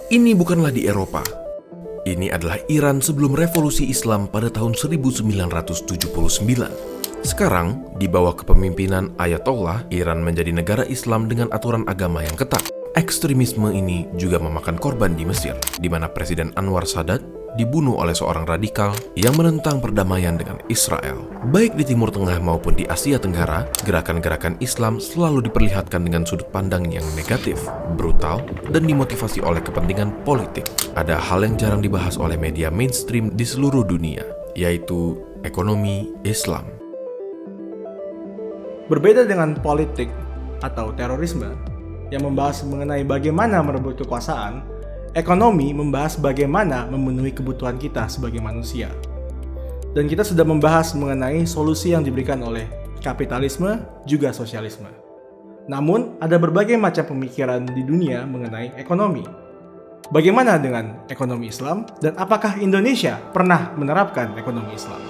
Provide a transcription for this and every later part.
Ini bukanlah di Eropa. Ini adalah Iran sebelum revolusi Islam pada tahun 1979. Sekarang, di bawah kepemimpinan Ayatollah, Iran menjadi negara Islam dengan aturan agama yang ketat. Ekstremisme ini juga memakan korban di Mesir, di mana Presiden Anwar Sadat dibunuh oleh seorang radikal yang menentang perdamaian dengan Israel. Baik di Timur Tengah maupun di Asia Tenggara, gerakan-gerakan Islam selalu diperlihatkan dengan sudut pandang yang negatif, brutal, dan dimotivasi oleh kepentingan politik. Ada hal yang jarang dibahas oleh media mainstream di seluruh dunia, yaitu ekonomi Islam. Berbeda dengan politik atau terorisme yang membahas mengenai bagaimana merebut kekuasaan, ekonomi membahas bagaimana memenuhi kebutuhan kita sebagai manusia. Dan kita sudah membahas mengenai solusi yang diberikan oleh kapitalisme juga sosialisme. Namun, ada berbagai macam pemikiran di dunia mengenai ekonomi. Bagaimana dengan ekonomi Islam dan apakah Indonesia pernah menerapkan ekonomi Islam?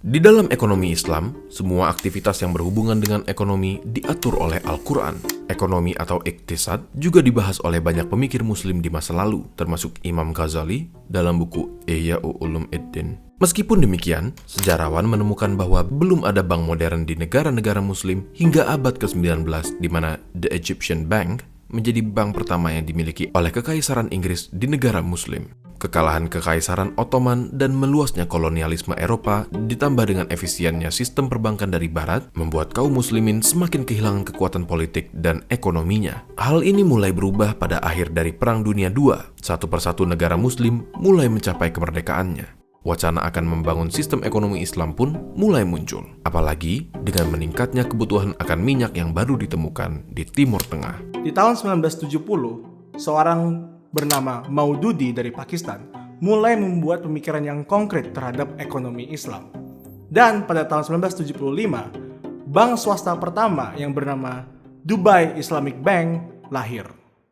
Di dalam ekonomi Islam, semua aktivitas yang berhubungan dengan ekonomi diatur oleh Al-Quran. Ekonomi atau iktisad juga dibahas oleh banyak pemikir muslim di masa lalu, termasuk Imam Ghazali dalam buku Ihya Ulumuddin. Meskipun demikian, sejarawan menemukan bahwa belum ada bank modern di negara-negara muslim hingga abad ke-19, di mana The Egyptian Bank menjadi bank pertama yang dimiliki oleh Kekaisaran Inggris di negara muslim. Kekalahan Kekaisaran Ottoman dan meluasnya kolonialisme Eropa ditambah dengan efisiennya sistem perbankan dari Barat membuat kaum muslimin semakin kehilangan kekuatan politik dan ekonominya. Hal ini mulai berubah pada akhir dari Perang Dunia II. Satu persatu negara muslim mulai mencapai kemerdekaannya. Wacana akan membangun sistem ekonomi Islam pun mulai muncul. Apalagi dengan meningkatnya kebutuhan akan minyak yang baru ditemukan di Timur Tengah. Di tahun 1970, seorang bernama Maududi dari Pakistan mulai membuat pemikiran yang konkret terhadap ekonomi Islam. Dan pada tahun 1975, bank swasta pertama yang bernama Dubai Islamic Bank lahir.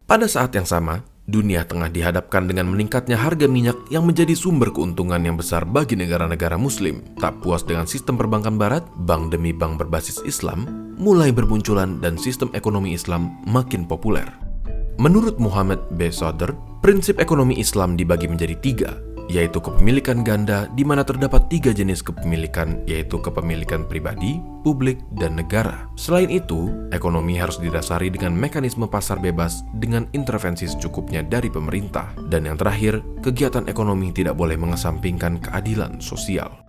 Pada saat yang sama, dunia tengah dihadapkan dengan meningkatnya harga minyak yang menjadi sumber keuntungan yang besar bagi negara-negara muslim. Tak puas dengan sistem perbankan barat, bank demi bank berbasis Islam mulai bermunculan dan sistem ekonomi Islam makin populer. Menurut Muhammad B. Sadr, prinsip ekonomi Islam dibagi menjadi 3, yaitu kepemilikan ganda di mana terdapat 3 jenis kepemilikan, yaitu kepemilikan pribadi, publik, dan negara. Selain itu, ekonomi harus didasari dengan mekanisme pasar bebas dengan intervensi secukupnya dari pemerintah. Dan yang terakhir, kegiatan ekonomi tidak boleh mengesampingkan keadilan sosial.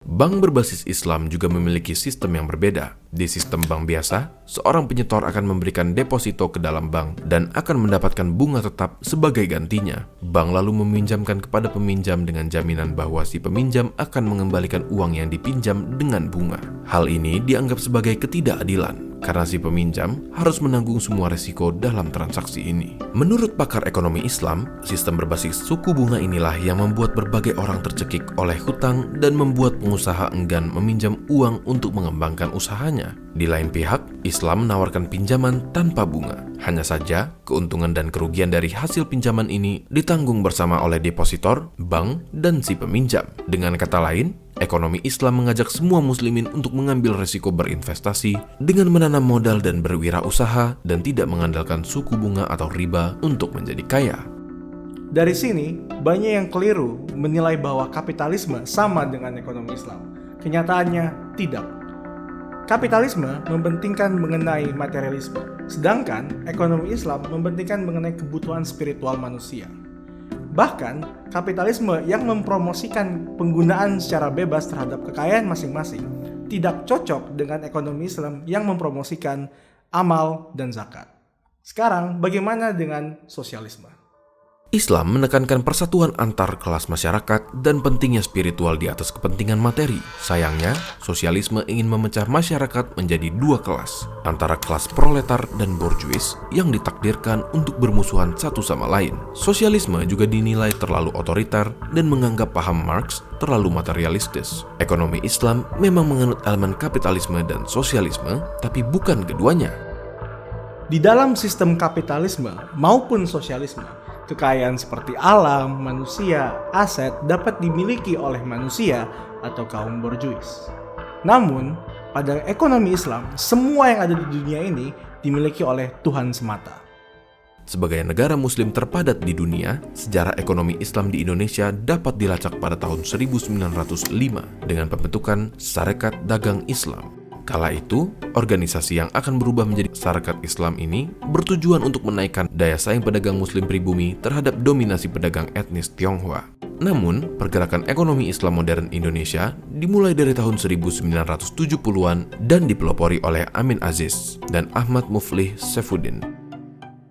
Bank berbasis Islam juga memiliki sistem yang berbeda. Di sistem bank biasa, seorang penyetor akan memberikan deposito ke dalam bank dan akan mendapatkan bunga tetap sebagai gantinya. Bank lalu meminjamkan kepada peminjam dengan jaminan bahwa si peminjam akan mengembalikan uang yang dipinjam dengan bunga. Hal ini dianggap sebagai ketidakadilan karena si peminjam harus menanggung semua resiko dalam transaksi ini. Menurut pakar ekonomi Islam, sistem berbasis suku bunga inilah yang membuat berbagai orang tercekik oleh hutang dan membuat pengusaha enggan meminjam uang untuk mengembangkan usahanya. Di lain pihak, Islam menawarkan pinjaman tanpa bunga. Hanya saja, keuntungan dan kerugian dari hasil pinjaman ini ditanggung bersama oleh depositor, bank, dan si peminjam. Dengan kata lain, ekonomi Islam mengajak semua muslimin untuk mengambil resiko berinvestasi dengan menanam modal dan berwirausaha dan tidak mengandalkan suku bunga atau riba untuk menjadi kaya. Dari sini, banyak yang keliru menilai bahwa kapitalisme sama dengan ekonomi Islam. Kenyataannya tidak. Kapitalisme mementingkan mengenai materialisme, sedangkan ekonomi Islam mementingkan mengenai kebutuhan spiritual manusia. Bahkan, kapitalisme yang mempromosikan penggunaan secara bebas terhadap kekayaan masing-masing tidak cocok dengan ekonomi Islam yang mempromosikan amal dan zakat. Sekarang, bagaimana dengan sosialisme? Islam menekankan persatuan antar kelas masyarakat dan pentingnya spiritual di atas kepentingan materi. Sayangnya, sosialisme ingin memecah masyarakat menjadi dua kelas, antara kelas proletar dan borjuis yang ditakdirkan untuk bermusuhan satu sama lain. Sosialisme juga dinilai terlalu otoriter dan menganggap paham Marx terlalu materialistis. Ekonomi Islam memang menganut elemen kapitalisme dan sosialisme, tapi bukan keduanya. Di dalam sistem kapitalisme maupun sosialisme, kekayaan seperti alam, manusia, aset dapat dimiliki oleh manusia atau kaum borjuis. Namun, pada ekonomi Islam, semua yang ada di dunia ini dimiliki oleh Tuhan semata. Sebagai negara muslim terpadat di dunia, sejarah ekonomi Islam di Indonesia dapat dilacak pada tahun 1905 dengan pembentukan Sarekat Dagang Islam. Kala itu, organisasi yang akan berubah menjadi Sarekat Islam ini bertujuan untuk menaikkan daya saing pedagang muslim pribumi terhadap dominasi pedagang etnis Tionghoa. Namun, pergerakan ekonomi Islam modern Indonesia dimulai dari tahun 1970-an dan dipelopori oleh Amin Aziz dan Ahmad Muflih Saifuddin.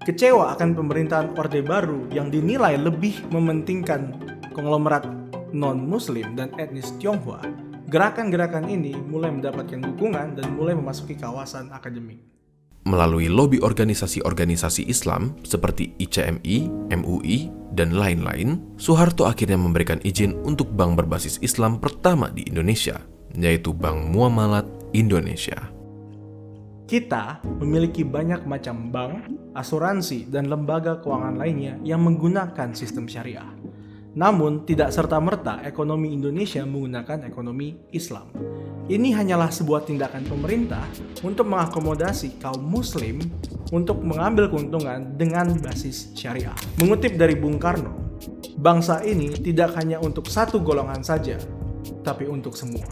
Kecewa akan pemerintahan Orde Baru yang dinilai lebih mementingkan konglomerat non-muslim dan etnis Tionghoa, gerakan-gerakan ini mulai mendapatkan dukungan dan mulai memasuki kawasan akademik. Melalui lobi organisasi-organisasi Islam seperti ICMI, MUI, dan lain-lain, Soeharto akhirnya memberikan izin untuk bank berbasis Islam pertama di Indonesia, yaitu Bank Muamalat Indonesia. Kita memiliki banyak macam bank, asuransi, dan lembaga keuangan lainnya yang menggunakan sistem syariah. Namun, tidak serta-merta ekonomi Indonesia menggunakan ekonomi Islam. Ini hanyalah sebuah tindakan pemerintah untuk mengakomodasi kaum muslim untuk mengambil keuntungan dengan basis syariah. Mengutip dari Bung Karno, bangsa ini tidak hanya untuk satu golongan saja, tapi untuk semua.